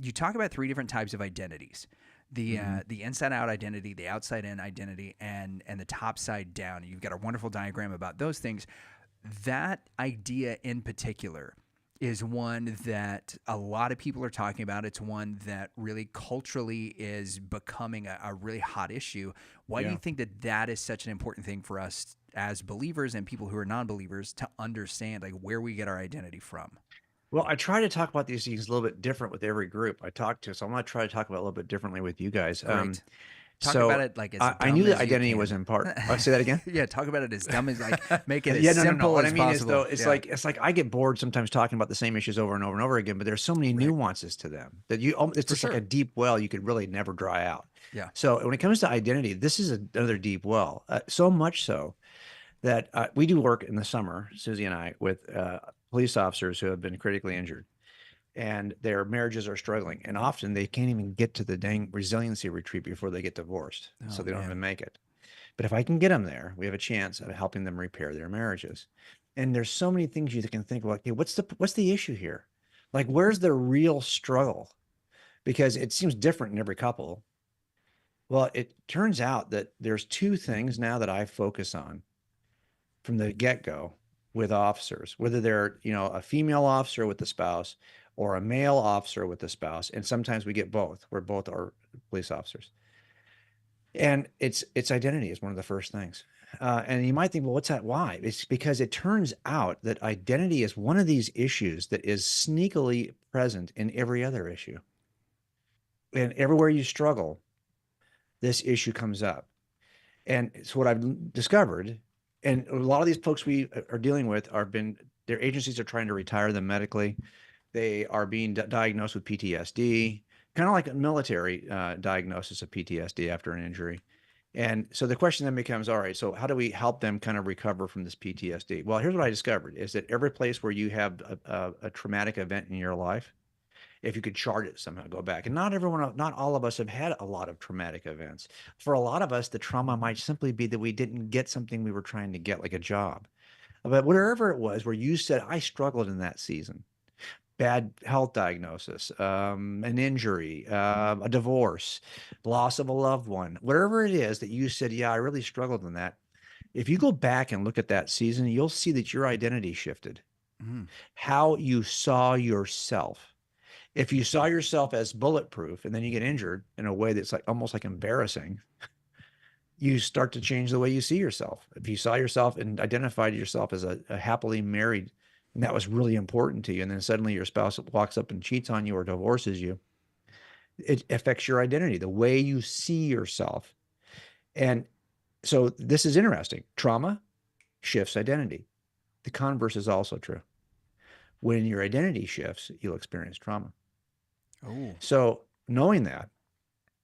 you talk about three different types of identities. The inside out identity, the outside in identity, and the top side down. You've got a wonderful diagram about those things. That idea in particular is one that a lot of people are talking about. It's one that really culturally is becoming a really hot issue. Why do Yeah. you think that that is such an important thing for us as believers and people who are non-believers to understand, like where we get our identity from? Well, I try to talk about these things a little bit different with every group I talk to. So I'm going to try to talk about it a little bit differently with you guys. Great. Talk about So it like as I knew dumb that as you identity was can. in part. I say that again. Yeah, talk about it as dumb as like make it as Yeah, no, no, no. simple What I as mean is though, possible. Yeah. it's like I get bored sometimes talking about the same issues over and over and over again, but there's so many Right. nuances to them that it's For just like a sure. deep well you could really never dry out. Yeah. So when it comes to identity, this is another deep well. So much so that we do work in the summer, Susie and I, with police officers who have been critically injured and their marriages are struggling. And often they can't even get to the dang resiliency retreat before they get divorced. Oh So they don't even man. make it. But if I can get them there, we have a chance of helping them repair their marriages. And there's so many things you can think about. Okay, what's the issue here? Like, where's the real struggle? Because it seems different in every couple. Well, it turns out that there's two things now that I focus on from the get-go with officers, whether they're, a female officer with the spouse or a male officer with the spouse. And sometimes we get both, where both are police officers. And it's identity is one of the first things. And you might think, well, what's that? Why? It's because it turns out that identity is one of these issues that is sneakily present in every other issue. And everywhere you struggle, this issue comes up. And it's what I've discovered. And a lot of these folks we are dealing with their agencies are trying to retire them medically. They are being diagnosed with PTSD, kind of like a military diagnosis of PTSD after an injury. And so the question then becomes, all right, so how do we help them kind of recover from this PTSD? Well, here's what I discovered is that every place where you have a traumatic event in your life, if you could chart it somehow, go back. And not all of us have had a lot of traumatic events. For a lot of us, the trauma might simply be that we didn't get something we were trying to get, like a job. But whatever it was, where you said, I struggled in that season, bad health diagnosis, an injury, a divorce, loss of a loved one, whatever it is that you said, yeah, I really struggled in that. If you go back and look at that season, you'll see that your identity shifted, Mm. how you saw yourself. If you saw yourself as bulletproof and then you get injured in a way that's like almost like embarrassing, you start to change the way you see yourself. If you saw yourself and identified yourself as a happily married, and that was really important to you, and then suddenly your spouse walks up and cheats on you or divorces you, it affects your identity, the way you see yourself. And so this is interesting. Trauma shifts identity. The converse is also true. When your identity shifts, you'll experience trauma. Oh. So knowing that,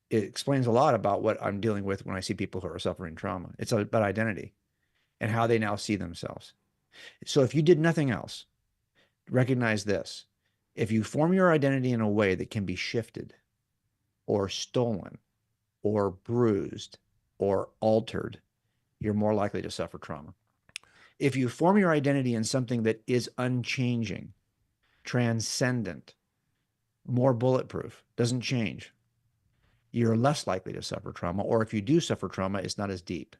it explains a lot about what I'm dealing with when I see people who are suffering trauma. It's about identity and how they now see themselves. So if you did nothing else, recognize this. If you form your identity in a way that can be shifted or stolen or bruised or altered, you're more likely to suffer trauma. If you form your identity in something that is unchanging, transcendent, more bulletproof, doesn't change, you're less likely to suffer trauma. Or if you do suffer trauma, it's not as deep.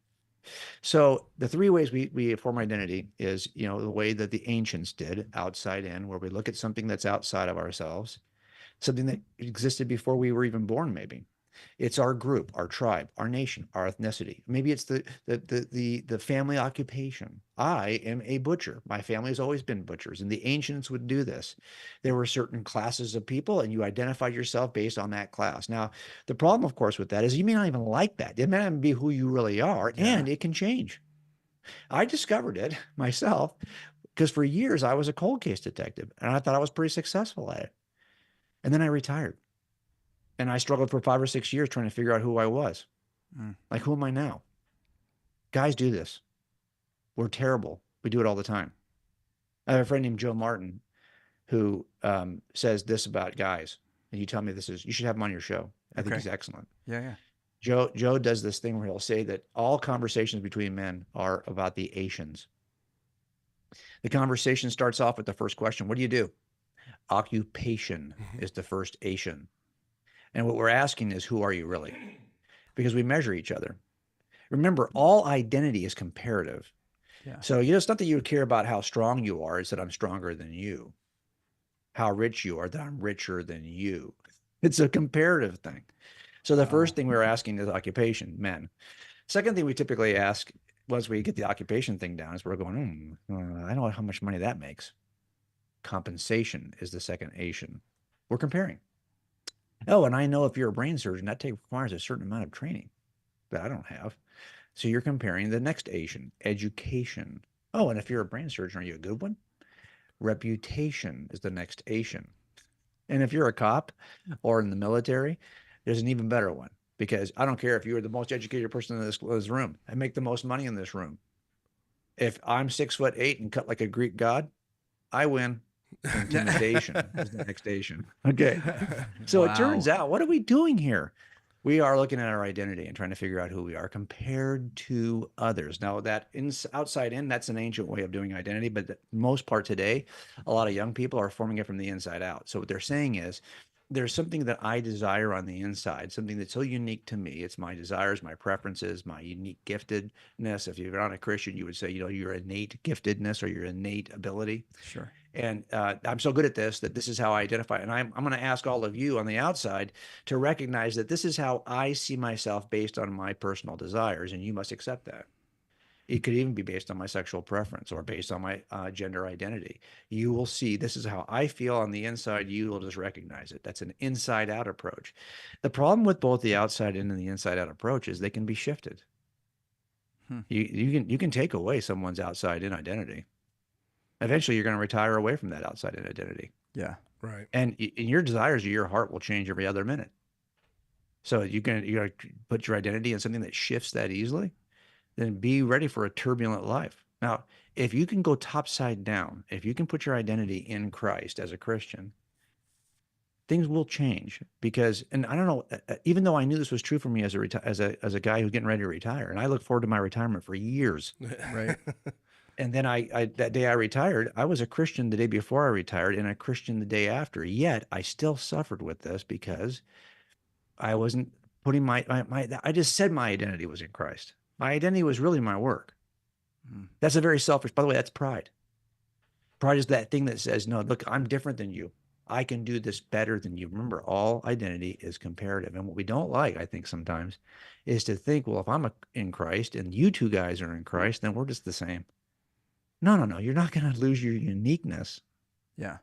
So the three ways we form identity is, the way that the ancients did, outside in, where we look at something that's outside of ourselves, something that existed before we were even born, maybe. It's our group, our tribe, our nation, our ethnicity. Maybe it's the family occupation. I am a butcher. My family has always been butchers, and the ancients would do this. There were certain classes of people, and you identified yourself based on that class. Now, the problem, of course, with that is you may not even like that. It may not even be who you really are, Yeah. and it can change. I discovered it myself because for years I was a cold case detective, and I thought I was pretty successful at it. And then I retired. And I struggled for 5 or 6 years trying to figure out who I was. Mm. Like, who am I now? Guys do this. We're terrible. We do it all the time. I have a friend named Joe Martin who says this about guys. And you tell me you should have him on your show. I think Okay. he's excellent. Yeah. Yeah. Joe does this thing where he'll say that all conversations between men are about the Asians. The conversation starts off with the first question. What do you do? Occupation is the first Asian. And what we're asking is, who are you really? Because we measure each other. Remember, all identity is comparative. Yeah. So, it's not that you care about how strong you are, it's that I'm stronger than you. How rich you are, that I'm richer than you. It's a comparative thing. So, the Wow. first thing we're asking is occupation, men. Second thing we typically ask once we get the occupation thing down is we're going, I don't know how much money that makes. Compensation is the second Asian. We're comparing. Oh, and I know if you're a brain surgeon, that requires a certain amount of training that I don't have. So you're comparing the next Asian, education. Oh, and if you're a brain surgeon, are you a good one? Reputation is the next Asian. And if you're a cop or in the military, there's an even better one because I don't care if you're the most educated person in this room. I make the most money in this room. If I'm 6'8" and cut like a Greek god, I win. Intimidation is the next Asian. Okay. So it turns Wow. out, what are we doing here? We are looking at our identity and trying to figure out who we are compared to others. Now, that outside in, that's an ancient way of doing identity, but the most part today, a lot of young people are forming it from the inside out. So what they're saying is, there's something that I desire on the inside, something that's so unique to me. It's my desires, my preferences, my unique giftedness. If you're not a Christian, you would say, your innate giftedness or your innate ability. Sure. And I'm so good at this that this is how I identify. And I'm going to ask all of you on the outside to recognize that this is how I see myself based on my personal desires. And you must accept that. It could even be based on my sexual preference or based on my gender identity. You will see this is how I feel on the inside. You will just recognize it. That's an inside out approach. The problem with both the outside in and the inside out approach is they can be shifted. Hmm. You can take away someone's outside in identity. Eventually, you're going to retire away from that outside in identity. Yeah. Right. And your desires of your heart will change every other minute. So you got to put your identity in something that shifts that easily, then be ready for a turbulent life. Now, if you can go topside down, if you can put your identity in Christ as a Christian, things will change because, and I don't know, even though I knew this was true for me as a guy who's getting ready to retire, and I look forward to my retirement for years. Right. And then I that day I retired, I was a Christian the day before I retired and a Christian the day after. Yet I still suffered with this because I wasn't putting I just said my identity was in Christ. My identity was really my work. Mm. That's a very selfish, by the way, that's pride. Pride is that thing that says, no, look, I'm different than you. I can do this better than you. Remember, all identity is comparative. And what we don't like, I think sometimes, is to think, well, if I'm in Christ and you two guys are in Christ, then we're just the same. No. You're not going to lose your uniqueness. Yeah.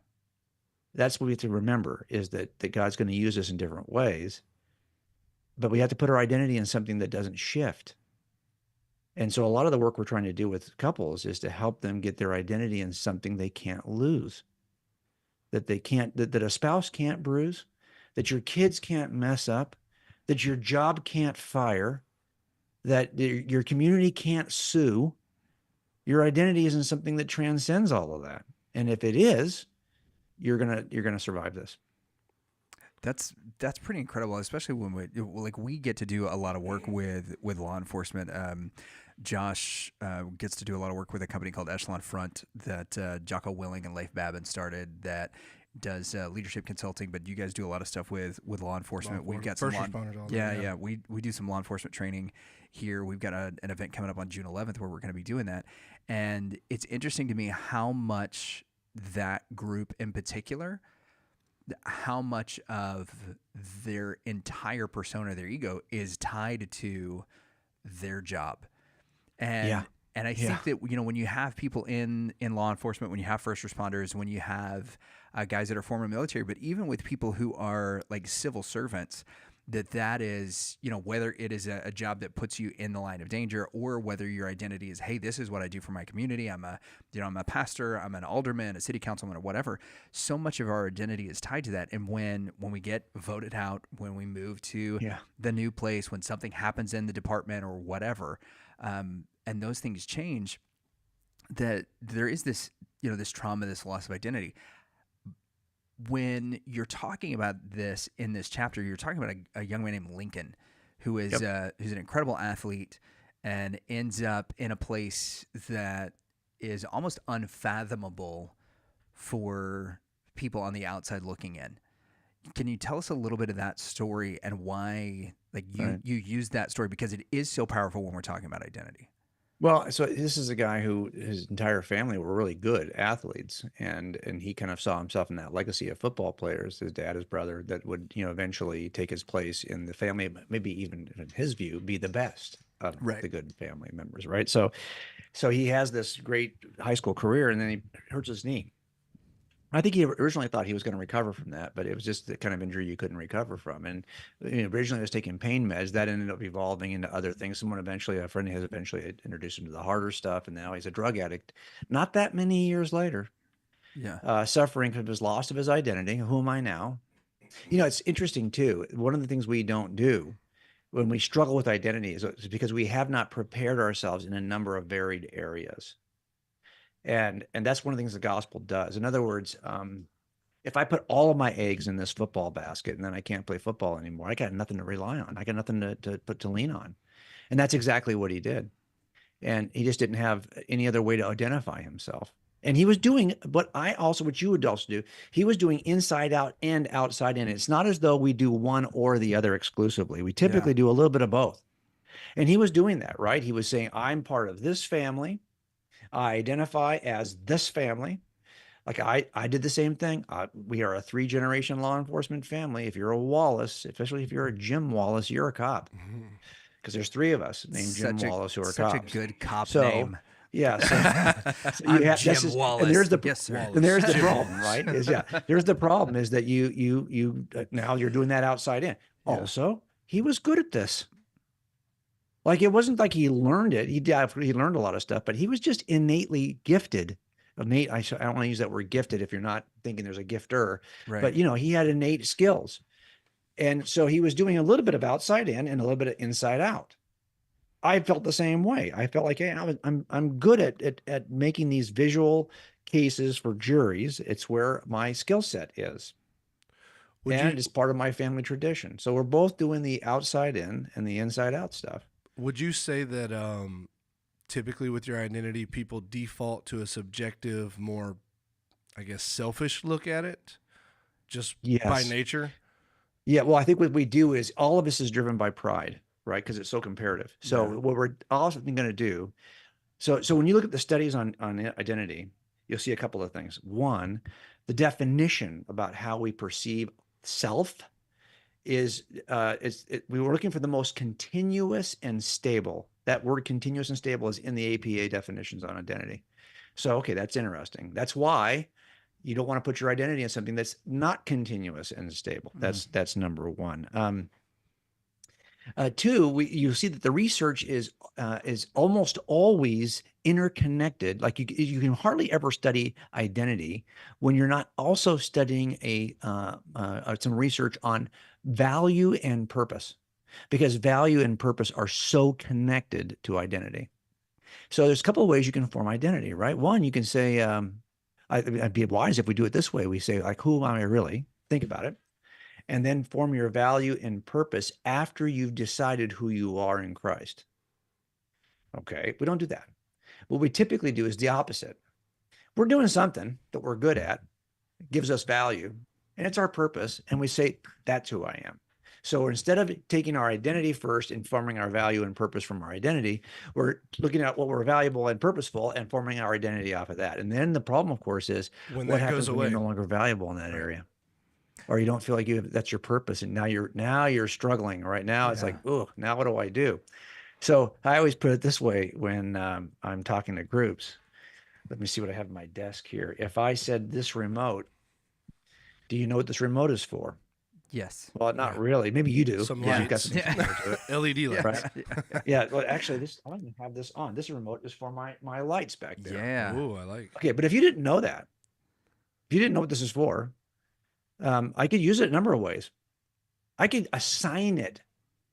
That's what we have to remember is that God's going to use us in different ways, but we have to put our identity in something that doesn't shift. And so a lot of the work we're trying to do with couples is to help them get their identity in something they can't lose, that a spouse can't bruise, that your kids can't mess up, that your job can't fire, that your community can't sue. Your identity isn't something that transcends all of that. And if it is, you're gonna survive this. That's pretty incredible, especially when we get to do a lot of work with law enforcement. Josh gets to do a lot of work with a company called Echelon Front that Jocko Willing and Leif Babin started that does leadership consulting. But you guys do a lot of stuff with law enforcement. We've got some first responders. All yeah, that, yeah. We do some law enforcement training here. We've got an event coming up on June 11th where we're going to be doing that, and it's interesting to me how much that group in particular, how much of their entire persona, their ego, is tied to their job. And Yeah. and I Yeah. think that when you have people in law enforcement, when you have first responders, when you have guys that are former military, but even with people who are like civil servants, that is, whether it is a job that puts you in the line of danger or whether your identity is, hey, this is what I do for my community. I'm a pastor, I'm an alderman, a city councilman, or whatever. So much of our identity is tied to that. And when we get voted out, when we move to Yeah. the new place, when something happens in the department or whatever, and those things change, that there is this, this trauma, this loss of identity. When you're talking about this in this chapter, you're talking about a young man named Lincoln, who is who's an incredible athlete and ends up in a place that is almost unfathomable for people on the outside looking in. Can you tell us a little bit of that story and why, like, Right. you use that story because it is so powerful when we're talking about identity? Well, so this is a guy who his entire family were really good athletes, and he kind of saw himself in that legacy of football players, his dad, his brother, that would, eventually take his place in the family, maybe even in his view, be the best of Right. the good family members, right? So he has this great high school career, and then he hurts his knee. I think he originally thought he was going to recover from that, but it was just the kind of injury you couldn't recover from. And originally, he was taking pain meds. That ended up evolving into other things. A friend has eventually introduced him to the harder stuff, and now he's a drug addict. Not that many years later, Yeah. suffering from his loss of his identity. Who am I now? It's interesting too. One of the things we don't do when we struggle with identity is because we have not prepared ourselves in a number of varied areas. And that's one of the things the gospel does. In other words, if I put all of my eggs in this football basket and then I can't play football anymore, I got nothing to rely on. I got nothing to lean on. And that's exactly what he did. And he just didn't have any other way to identify himself. And he was doing what you would also do. He was doing inside out and outside in. It's not as though we do one or the other exclusively. We typically do a little bit of both. And he was doing that, right? He was saying, I'm part of this family. I identify as this family. Like I did the same thing. We are a 3-generation law enforcement family. If you're a Wallace, especially if you're a Jim Wallace, you're a cop because there's 3 of us named Jim Wallace who are Such a cops. good cop So name. yeah, so you I'm have Jim Wallace. and there's the Yes, sir. and there's the Jim problem, Wallace. right? There's the problem is that you now you're doing that outside in. Yeah. Also, he was good at this. Like it wasn't like he learned it. He learned a lot of stuff, but he was just innately gifted. Innate. I don't want to use that word gifted if you're not thinking there's a gifter, Right. but he had innate skills, and so he was doing a little bit of outside in and a little bit of inside out. I felt the same way. I felt like, hey, I'm good at making these visual cases for juries. It's where my skill set is, and it's part of my family tradition. So we're both doing the outside in and the inside out stuff. Would you say that typically with your identity, people default to a subjective, more, I guess, selfish look at it, just by Yes. nature? Yeah. Well, I think what we do is all of this is driven by pride, right? Because it's so comparative. So Yeah. what we're also going to do. So when you look at the studies on identity, you'll see a couple of things. One, the definition about how we perceive self is we were looking for the most continuous and stable. That word continuous and stable is in the APA definitions on identity. So, okay, that's interesting. That's why you don't want to put your identity in something that's not continuous and stable. That's number one. Two, you see that the research is almost always interconnected. Like you can hardly ever study identity when you're not also studying some research on value and purpose, because value and purpose are so connected to identity. So there's a couple of ways you can form identity, right? One, you can say, I'd be wise if we do it this way. We say, like, who am I really? Think about it. And then form your value and purpose after you've decided who you are in Christ. Okay, we don't do that. What we typically do is the opposite. We're doing something that we're good at, gives us value, and it's our purpose. And we say, that's who I am. So instead of taking our identity first and forming our value and purpose from our identity, we're looking at what we're valuable and purposeful and forming our identity off of that. And then the problem, of course, is When what that happens goes when away. you're no longer valuable in that area, or you don't feel like that's your purpose, and now you're struggling. Right now, it's like, oh, now what do I do? So I always put it this way when I'm talking to groups. Let me see what I have on my desk here. If I said this remote, do you know what this remote is for? Yes. Well, not really. Maybe you do. Some because you've got lights. some exposure to it. LED lights. Right. Yeah. Well, actually, I don't even have this on. This remote is for my lights back there. Yeah. Ooh, I like. Okay, but if you didn't know that, if you didn't know what this is for, I could use it a number of ways. I could assign it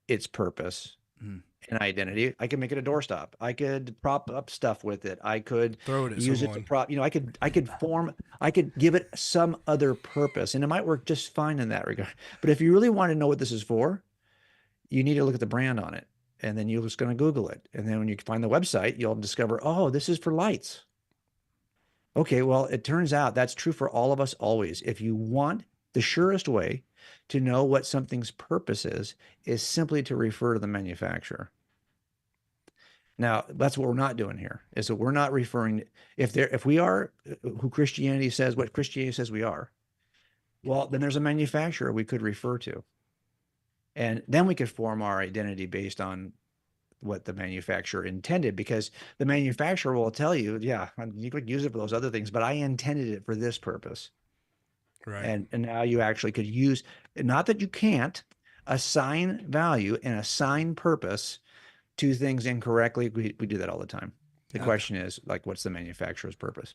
its purpose and identity. I could make it a doorstop. I could prop up stuff with it. I could Throw it at use someone. it to prop. I could give it some other purpose, and it might work just fine in that regard. But if you really want to know what this is for, you need to look at the brand on it, and then you're just going to Google it. And then when you find the website, you'll discover, oh, this is for lights. Okay, well, it turns out that's true for all of us always. If you want the surest way to know what something's purpose is simply to refer to the manufacturer. Now, that's what we're not doing here. Is that we're not referring if we are who Christianity says what Christianity says we are, well, then there's a manufacturer we could refer to. And then we could form our identity based on what the manufacturer intended, because the manufacturer will tell you, yeah, you could use it for those other things, but I intended it for this purpose. Right. And now you actually could use, not that you can't assign value and assign purpose to things incorrectly. We do that all the time. The Yeah. question is, like, what's the manufacturer's purpose?